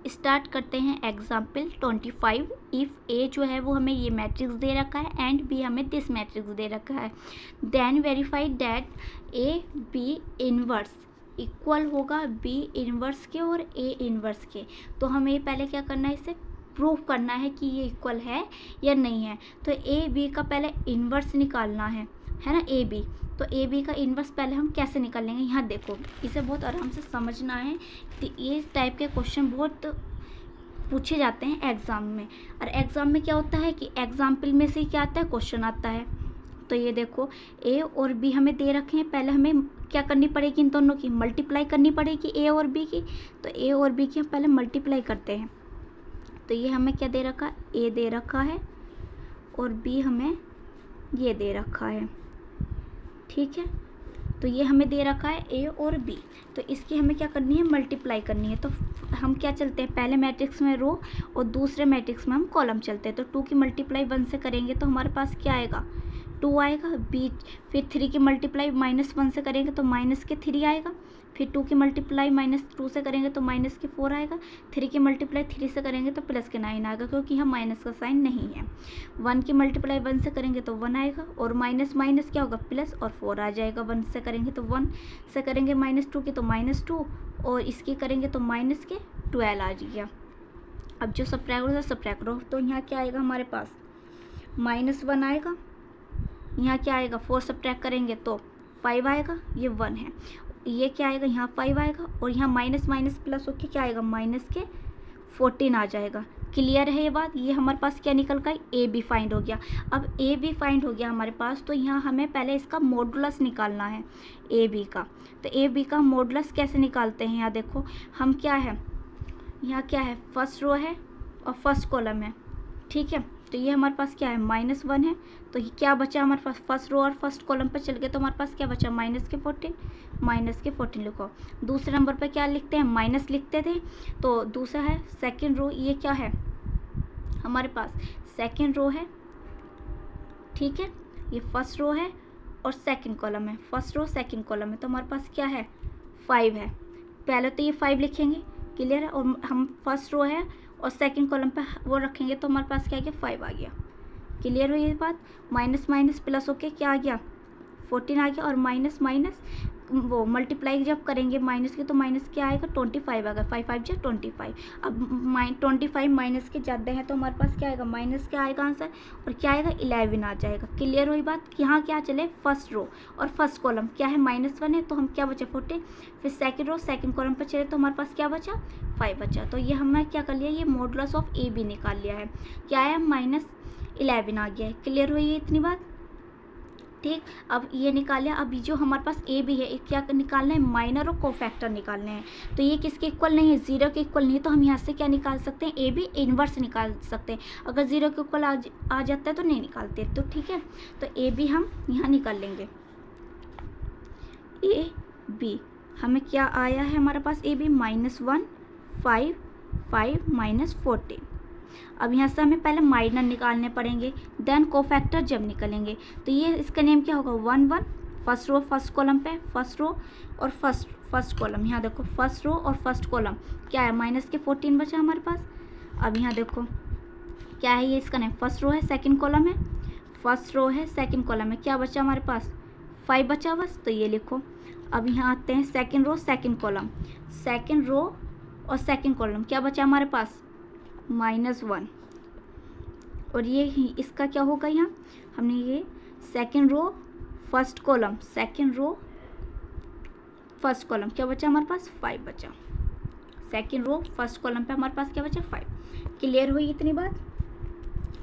Start करते हैं example 25। If ए जो है वो हमें ये मैट्रिक्स दे रखा है एंड बी हमें दिस मैट्रिक्स दे रखा है, then verify that A B inverse equal होगा बी इनवर्स के और ए इनवर्स के। तो हमें पहले क्या करना है, इसे प्रूव करना है कि ये इक्वल है या नहीं है। तो ए बी का पहले इन्वर्स निकालना है ना, ए बी। तो ए बी का इन्वर्स पहले हम कैसे निकालेंगे, यहाँ देखो, इसे बहुत आराम से समझना है। तो ये टाइप के क्वेश्चन बहुत पूछे जाते हैं एग्ज़ाम में। और एग्ज़ाम में क्या होता है कि एग्जाम्पल में से क्या आता है, क्वेश्चन आता है। तो ये देखो ए और बी हमें दे रखे हैं, पहले हमें क्या करनी पड़ेगी, इन दोनों की मल्टीप्लाई करनी पड़ेगी, ए और बी की। तो ए और बी की हम पहले मल्टीप्लाई करते हैं। तो ये हमें क्या दे रखा है, ए दे रखा है और बी हमें ये दे रखा है, ठीक है। तो ये हमें दे रखा है ए और बी, तो इसकी हमें क्या करनी है, मल्टीप्लाई करनी है। तो हम क्या चलते हैं, पहले मैट्रिक्स में रो और दूसरे मैट्रिक्स में हम कॉलम चलते हैं। तो 2 की मल्टीप्लाई 1 से करेंगे तो हमारे पास क्या आएगा, 2 आएगा। बी फिर 3 की मल्टीप्लाई -1 से करेंगे तो -3 आएगा। फिर 2 की मल्टीप्लाई -2 से करेंगे तो -4 आएगा। 3 की मल्टीप्लाई 3 से करेंगे तो +9 आएगा, क्योंकि यहाँ माइनस का साइन नहीं है। 1 की मल्टीप्लाई 1 से करेंगे तो 1 आएगा, और माइनस माइनस क्या होगा, प्लस, और 4 आ जाएगा। 1 से करेंगे तो 1 से करेंगे -2 की तो -2, और इसकी करेंगे तो -12 आ जाएगा। अब जो सब्ट्रैक्ट करो, तो यहाँ क्या आएगा हमारे पास, -1 आएगा। यहाँ क्या आएगा, 4 सब्ट्रैक्ट करेंगे तो 5 आएगा, ये 1 है। ये क्या आएगा, यहाँ 5 आएगा, और यहाँ माइनस माइनस प्लस होके क्या आएगा, -14 आ जाएगा। क्लियर है ये बात। ये हमारे पास क्या निकल गया, ए बी फाइंड हो गया। अब ए बी फाइंड हो गया हमारे पास, तो यहाँ हमें पहले इसका मॉडुलस निकालना है ए बी का। तो ए बी का मॉडुलस कैसे निकालते हैं, यहाँ देखो, हम क्या है, यहाँ क्या है, फर्स्ट रो है और फर्स्ट कॉलम है, ठीक है। तो ये हमारे पास क्या है, -1 है। तो ये क्या बचा हमारे पास, फर्स्ट रो और फर्स्ट कॉलम पर चल गए तो हमारे पास क्या बचा, -14 लिखो। दूसरे नंबर पर क्या लिखते हैं, माइनस लिखते थे। तो दूसरा है सेकंड रो, ये क्या है हमारे पास, सेकंड रो है, ठीक है। ये फर्स्ट रो है और सेकंड कॉलम है, फर्स्ट रो सेकंड कॉलम है। तो हमारे पास क्या है, 5 है। पहले तो ये 5 लिखेंगे, क्लियर है। और हम फर्स्ट रो है और सेकंड कॉलम पे वो रखेंगे तो हमारे पास क्या आ गया, 5 आ गया। क्लियर हुई ये बात। माइनस माइनस प्लस होके क्या आ गया, 14 आ गया। और माइनस माइनस वो मल्टीप्लाई जब करेंगे माइनस के तो माइनस क्या आएगा, 25 आएगा। 5 5 जा 25। अब 25 माइनस के ज़्यादा है तो हमारे पास क्या आएगा, माइनस क्या आएगा आंसर, और क्या आएगा, 11 आ जाएगा। क्लियर हुई बात। यहाँ क्या चले, फर्स्ट रो और फर्स्ट कॉलम क्या है, -1 है, तो हम क्या बचा, 14। फिर सेकंड रो सेकंड कॉलम पर चले तो हमारे पास क्या बचा, 5 बचा। तो ये हमने क्या कर लिया, ये मॉडुलस ऑफ ए बी निकाल लिया है। क्या है, -11 आ गया है। क्लियर हुई है इतनी बात, ठीक। अब ये निकाल लिया। अब जो हमारे पास ए बी है, क्या निकालना है, माइनर और कोफैक्टर निकालने हैं। तो ये किसके इक्वल नहीं है, 0 के इक्वल नहीं है। तो हम यहाँ से क्या निकाल सकते हैं, ए बी इनवर्स निकाल सकते हैं। अगर 0 के इक्वल आ जाता है तो नहीं निकालते, तो ठीक है। तो ए बी हम यहाँ निकाल लेंगे। ए बी हमें क्या आया है हमारे पास, ए बी -1 5 5 -14। अब यहाँ से हमें पहले माइनर निकालने पड़ेंगे, देन कोफैक्टर जब निकलेंगे। तो ये इसका नेम क्या होगा, 1 1। फर्स्ट रो फर्स्ट कॉलम पे, फर्स्ट रो और फर्स्ट कॉलम। यहाँ देखो फर्स्ट रो और फर्स्ट कॉलम क्या है, -14 बचा हमारे पास। अब यहाँ देखो क्या है, ये इसका नेम, फर्स्ट रो है सेकंड कॉलम है, फर्स्ट रो है सेकंड कॉलम है, क्या बचा हमारे पास, 5 बचा बस। तो ये लिखो। अब यहाँ आते हैं second row second column, second row और सेकंड कॉलम क्या बचा हमारे पास, -1। और ये इसका क्या होगा, यहाँ हमने ये second row first column, second row first column क्या बचा हमारे पास, 5 बचा। सेकंड रो फर्स्ट कॉलम पे हमारे पास क्या बचा, 5। क्लियर हुई इतनी बात।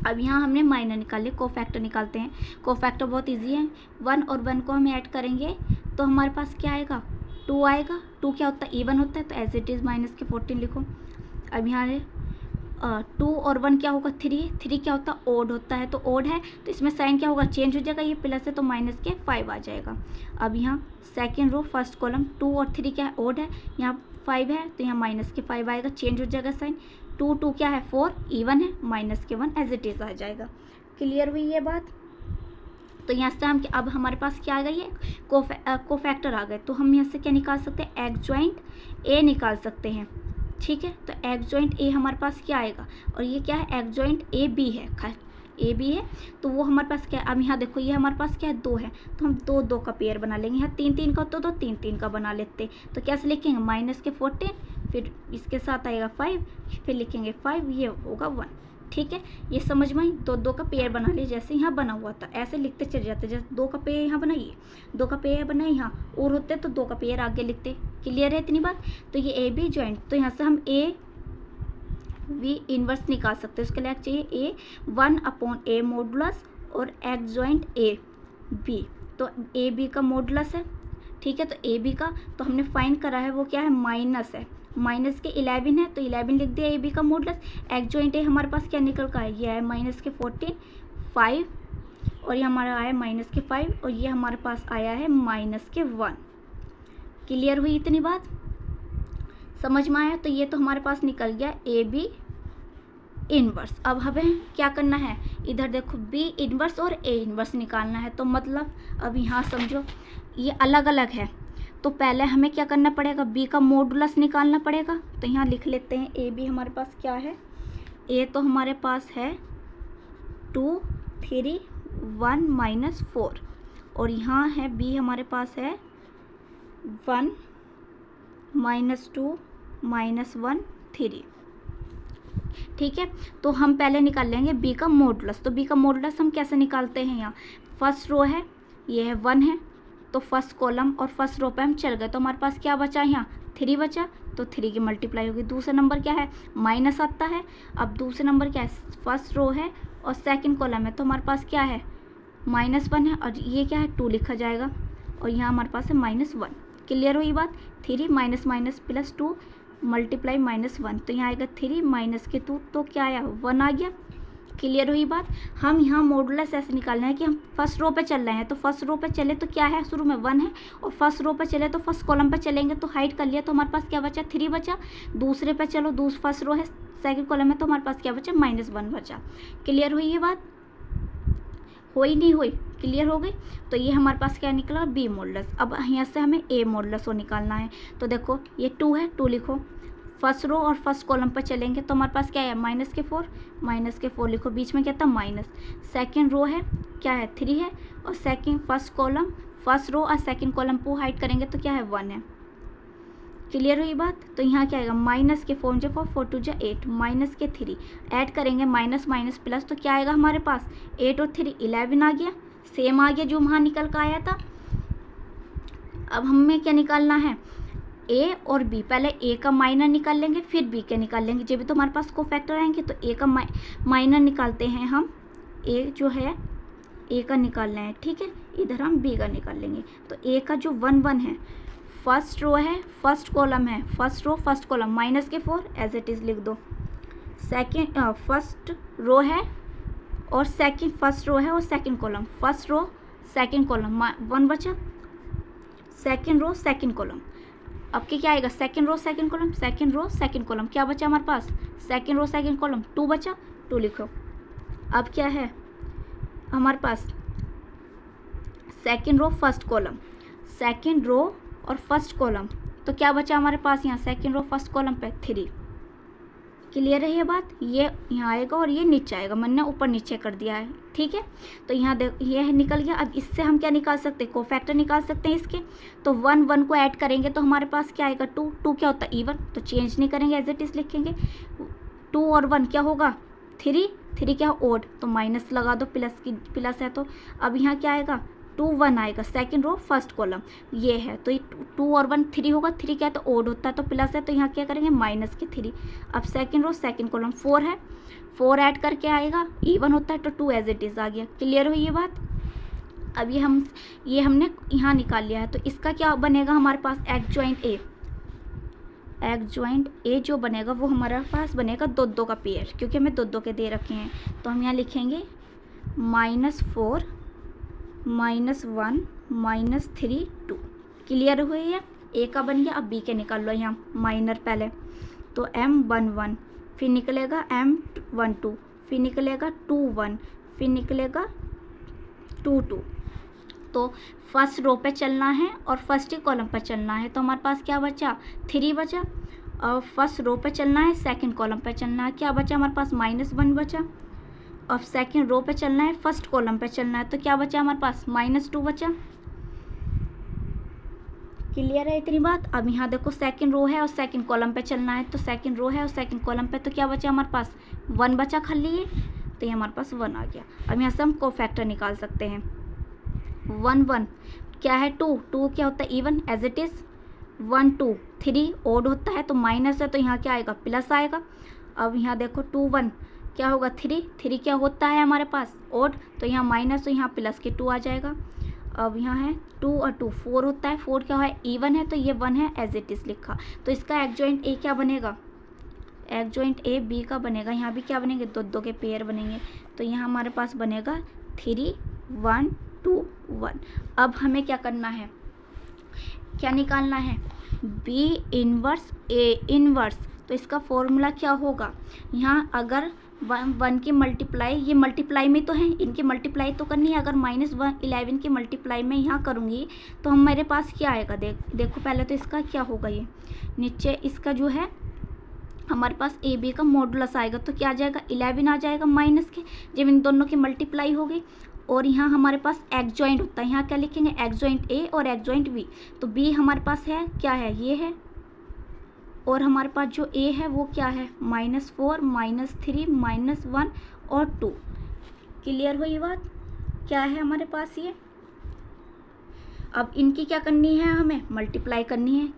अब यहाँ हमने माइनर निकाल लिया, कोफैक्टर निकालते हैं। कोफैक्टर बहुत इजी है, 1 और 1 को हम ऐड करेंगे तो हमारे पास क्या आएगा, 2 आएगा। 2 क्या होता है, इवन होता है, तो एज इट इज़ -14 लिखो। अब यहाँ 2 और 1 क्या होगा, 3 क्या होता है, ओड होता है, तो ओड है तो इसमें साइन क्या होगा, चेंज हो जाएगा, ये प्लस है तो -5 आ जाएगा। अब यहाँ सेकंड रो फर्स्ट कॉलम 2 और 3 क्या है, ओड है, यहाँ 5 है तो यहाँ -5 आएगा, चेंज हो जाएगा साइन। 2 2 क्या है, 4, इवन है, -1 एज इट इज़ आ जाएगा। क्लियर हुई ये बात। तो यहाँ से हम अब हमारे पास क्या आ गई है, कोफैक्टर आ गए। तो हम यहाँ से क्या निकाल सकते हैं, एडजॉइंट ए निकाल सकते हैं। ठीक है। तो एडजॉइंट ए हमारे पास क्या आएगा, और ये क्या है, एडजॉइंट ए बी है, ए बी है, तो वो हमारे पास क्या है, अब यहाँ देखो ये हमारे पास क्या है, 2 है, तो हम 2 2 का पेयर बना लेंगे। यहाँ 3 3 का तो 2 3 3 का बना लेते, तो कैसे लिखेंगे, माइनस के 14, फिर इसके साथ आएगा 5, फिर लिखेंगे 5, ये होगा 1। ठीक है, ये समझ में आई। 2 2 का पेयर बना लिए, जैसे यहाँ बना हुआ था ऐसे लिखते चले जाते, जैसे 2 का पेयर यहाँ बनाइए, 2 का पेयर बनाए यहाँ और होते तो 2 का पेयर आगे लिखते। क्लियर है इतनी बात। तो ये ए बी जॉइंट, तो यहाँ से हम ए वी इनवर्स निकाल सकते हैं। उसके लिए चाहिए ए 1/a मॉडुलस और एडजॉइंट ए बी, तो ए बी का मॉडुलस है। ठीक है, तो ए बी का तो हमने फाइंड करा है, वो क्या है, माइनस है, माइनस के 11 है, तो 11 लिख दिया ए बी का मॉडुलस। एडजॉइंट ए हमारे पास क्या निकल का है, ये है माइनस के 14, 5, और ये हमारा आया माइनस के 5, और ये हमारे पास आया है माइनस के 1। क्लियर हुई इतनी बात, समझ में आया। तो ये तो हमारे पास निकल गया ए बी इनवर्स। अब हमें क्या करना है, इधर देखो बी इनवर्स और ए इनवर्स निकालना है। तो मतलब अब यहाँ समझो ये अलग अलग है, तो पहले हमें क्या करना पड़ेगा, बी का मॉडुलस निकालना पड़ेगा। तो यहाँ लिख लेते हैं ए बी हमारे पास क्या है, ए तो हमारे पास है 2 3 1 -4, और यहाँ है बी हमारे पास है 1 -2 -1 3। ठीक है, तो हम पहले निकाल लेंगे बी का मॉडुलस। तो बी का मॉडुलस हम कैसे निकालते हैं, यहाँ फर्स्ट रो है, ये है 1 है, तो फर्स्ट कॉलम और फर्स्ट रो पे हम चल गए, तो हमारे पास क्या बचा, यहाँ 3 बचा, तो 3 की मल्टीप्लाई होगी। दूसरा नंबर क्या है, माइनस आता है। अब दूसरे नंबर क्या है, फर्स्ट रो है और सेकंड कॉलम है, तो हमारे पास क्या है, -1 है, और ये क्या है 2 लिखा जाएगा, और यहाँ हमारे पास है -1। क्लियर हुई बात। 3 माइनस माइनस प्लस 2 मल्टीप्लाई -1, तो यहाँ आएगा 3 माइनस के 2, तो क्या आया, 1 आ गया। क्लियर हुई बात। हम यहाँ मॉडुलस ऐसे निकालना है कि हम फर्स्ट रो पे चल रहे हैं, तो फर्स्ट रो पे चले तो क्या है, शुरू में 1 है, और फर्स्ट रो पे चले तो फर्स्ट कॉलम पे चलेंगे, तो हाइड कर लिया, तो हमारे पास क्या बचा, 3 बचा। दूसरे पे चलो, फर्स्ट रो है सेकंड कॉलम में, तो हमारे पास क्या बचा, -1 बचा। क्लियर हुई ये बात, हुई नहीं हुई, क्लियर हो गई। तो ये हमारे पास क्या निकला, बी मॉडुलस। अब यहाँ से हमें ए मॉडुलस को निकालना है, तो देखो ये 2 है, 2 लिखो, फर्स्ट रो और फर्स्ट कॉलम पर चलेंगे, तो हमारे पास क्या है, -4 लिखो, बीच में क्या था, माइनस। सेकंड रो है, क्या है, 3 है, और फर्स्ट कॉलम, फर्स्ट रो और सेकंड कॉलम को हाइड करेंगे, तो क्या है, 1 है। क्लियर हुई बात। तो यहाँ क्या आएगा, माइनस के 4 × 4 4 2 8, माइनस के 3 ऐड करेंगे, माइनस माइनस प्लस, तो क्या आएगा हमारे पास, 8 और 3 11 आ गया, सेम आ गया जो वहाँ निकल कर आया था। अब हमें क्या निकालना है, ए और बी, पहले ए का माइनर निकाल लेंगे, फिर बी के निकाल लेंगे, जब भी तो हमारे पास को फैक्टर आएंगे। तो ए का माइनर निकालते हैं हम, ए जो है ए का निकालना है, ठीक है, इधर हम बी का निकाल लेंगे। तो ए का जो 1 1 है, फर्स्ट रो है, फर्स्ट कॉलम है, first row first column, -4 as it is लिख दो। सेकेंड फर्स्ट रो है और फर्स्ट रो है और second column, first row second column, 1 बचा, सेकेंड रो सेकेंड कॉलम। अब क्या आएगा, second row second column, second row second column, क्या बचा हमारे पास, सेकेंड रो सेकेंड कॉलम, 2 बचा, 2 लिखो। अब क्या है हमारे पास, second row first column, second row और फर्स्ट कॉलम, तो क्या बचा हमारे पास, यहाँ सेकेंड रो फर्स्ट कॉलम पे 3। क्लियर है ये बात, ये यहाँ आएगा और ये नीचे आएगा, मैंने ऊपर नीचे कर दिया है, ठीक है। तो यहाँ देख ये निकल गया। अब इससे हम क्या निकाल सकते हैं, कोफैक्टर निकाल सकते हैं इसके। तो 1 1 को ऐड करेंगे तो हमारे पास क्या आएगा, 2 2 क्या होता है, इवन, तो चेंज नहीं करेंगे, एज इट इज़ लिखेंगे। 2 और 1 क्या होगा, 3 3 क्या ओड, तो माइनस लगा दो, प्लस है, तो अब यहाँ क्या आएगा, 2 1 आएगा, सेकंड रो फर्स्ट कॉलम, ये है, तो 2 और 1 3 होगा, 3 क्या है, तो ओड होता है, तो प्लस है, तो यहाँ क्या करेंगे, -3। अब सेकंड रो सेकंड कॉलम 4 है, 4 ऐड करके आएगा, इवन होता है, तो 2 एज इट इज़ आ गया। क्लियर हुई ये बात। अब ये हमने यहाँ निकाल लिया है, तो इसका क्या बनेगा हमारे पास, एडजॉइंट ए जो बनेगा वो हमारे पास बनेगा 2 2 का पेयर, क्योंकि हमें 2 2 के दे रखे हैं। तो हम यहाँ लिखेंगे -4 -1 -3 2। क्लियर हुई है, ए का बन गया। अब बी के निकाल लो, यहाँ माइनर पहले, तो M11, फिर निकलेगा M12, फिर निकलेगा 21, फिर निकलेगा 22। तो फर्स्ट रो पे चलना है और फर्स्ट ही कॉलम पर चलना है, तो हमारे पास क्या बचा, 3 बचा। अब फर्स्ट रो पे चलना है, सेकंड कॉलम पे चलना है, क्या बचा हमारे पास -1 बचा। अब सेकंड रो पे चलना है, फर्स्ट कॉलम पे चलना है, तो क्या बचा हमारे पास -2 बचा। क्लियर है इतनी बात। अब यहाँ देखो सेकंड रो है और सेकंड कॉलम पे चलना है, तो सेकंड रो है और सेकंड कॉलम पे, तो क्या बचा हमारे पास 1 बचा खाली ये, तो ये हमारे पास 1 आ गया। अब यहाँ से हम कोफैक्टर निकाल सकते हैं। 1 1 क्या है 2 2 क्या होता है even as it is. 1 2 3 odd होता है तो माइनस है, तो यहाँ क्या आएगा प्लस आएगा। अब यहाँ देखो 2 1 क्या होगा 3 3 क्या होता है हमारे पास ओड, तो यहाँ माइनस, तो यहाँ प्लस के 2 आ जाएगा। अब यहाँ है 2 और 2 4 होता है, 4 क्या है इवन है, तो ये 1 है एज इट इज़ लिखा। तो इसका एडजॉइंट ए क्या बनेगा, एडजॉइंट ए बी का बनेगा। यहाँ भी क्या बनेंगे, 2 के पेयर बनेंगे, तो यहाँ हमारे पास बनेगा 3 1 2 1। अब हमें क्या करना है, क्या निकालना है, बी इनवर्स ए इनवर्स। तो इसका फॉर्मूला क्या होगा, यहाँ अगर 1 की मल्टीप्लाई, ये मल्टीप्लाई में तो है, इनकी मल्टीप्लाई तो करनी है। अगर -11 की मल्टीप्लाई में यहाँ करूँगी तो हम मेरे पास क्या आएगा, देखो पहले तो इसका क्या होगा, ये नीचे इसका जो है हमारे पास ए बी का मॉडुलस आएगा, तो क्या आ जाएगा 11 आ जाएगा माइनस के, जब इन दोनों की मल्टीप्लाई होगी। और यहाँ हमारे पास एडजॉइंट होता है, यहाँ क्या लिखेंगे एडजॉइंट ए और एडजॉइंट बी। तो बी हमारे पास है क्या है, ये है, और हमारे पास जो ए है वो क्या है -4 -3 -1 और 2। क्लियर हुई बात, क्या है हमारे पास ये। अब इनकी क्या करनी है, हमें मल्टीप्लाई करनी है।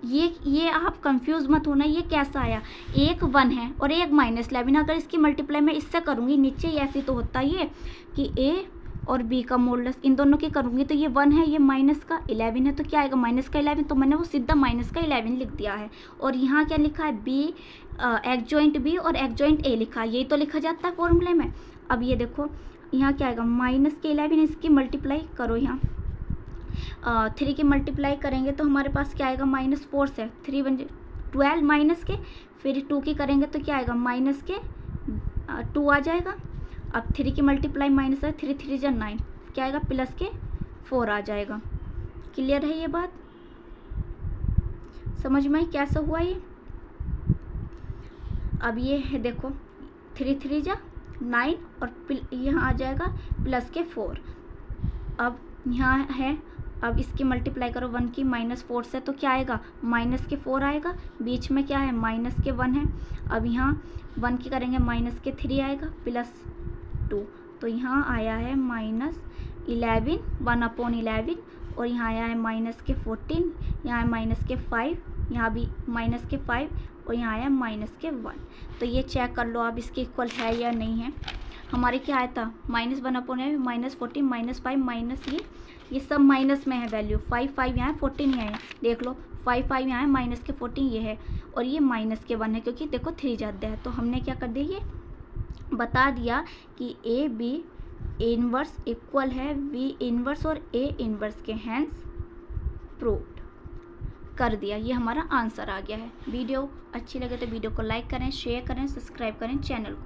ये आप कंफ्यूज मत होना, ये कैसा आया, एक 1 है और एक -11। अगर इसकी मल्टीप्लाई मैं इससे करूँगी, नीचे ऐसे तो होता ये कि ए और बी का मॉडुलस इन दोनों की करूँगी, तो ये 1 है, ये माइनस का 11 है, तो क्या आएगा -11। तो मैंने वो सीधा -11 लिख दिया है। और यहाँ क्या लिखा है, बी एडजॉइंट बी और एडजॉइंट ए लिखा है, यही तो लिखा जाता है फॉर्मूले में। अब ये देखो यहाँ क्या आएगा -11, इसकी मल्टीप्लाई करो, यहाँ 3 की मल्टीप्लाई करेंगे तो हमारे पास क्या आएगा -4 से 3 बन 12 माइनस के, फिर 2 की करेंगे तो क्या आएगा माइनस के 2 आ जाएगा। अब 3 की मल्टीप्लाई माइनस है, 3 3 जा 9, क्या आएगा प्लस के 4 आ जाएगा। क्लियर है ये बात, समझ में कैसा हुआ ये। अब ये है देखो 3 3 जा 9 और यहाँ आ जाएगा प्लस के 4। अब यहाँ है, अब इसकी मल्टीप्लाई करो 1 की -4 से, तो क्या आएगा माइनस के 4 आएगा, बीच में क्या है माइनस के 1 है। अब यहाँ 1 की करेंगे माइनस के 3 आएगा प्लस 2, तो यहाँ आया है -11 1/11, और यहाँ आया है -14, यहाँ है -5, यहाँ भी -5, और यहाँ आया -1। तो ये चेक कर लो आप इसके इक्वल है या नहीं है। हमारे क्या आया था -1/11 -14 -5 माइनस ये सब माइनस में है वैल्यू, 5 5 यहाँ है 14 यहाँ है, देख लो 5 5 यहाँ है माइनस के 14 ये है, और ये -1 है क्योंकि देखो 3 ज़्यादा है। तो हमने क्या कर दिया, ये बता दिया कि ए बी इनवर्स इक्वल है बी इनवर्स और ए इनवर्स के, हैंस प्रूव्ड कर दिया। ये हमारा आंसर आ गया है। वीडियो अच्छी लगे तो वीडियो को लाइक करें, शेयर करें, सब्सक्राइब करें चैनल को।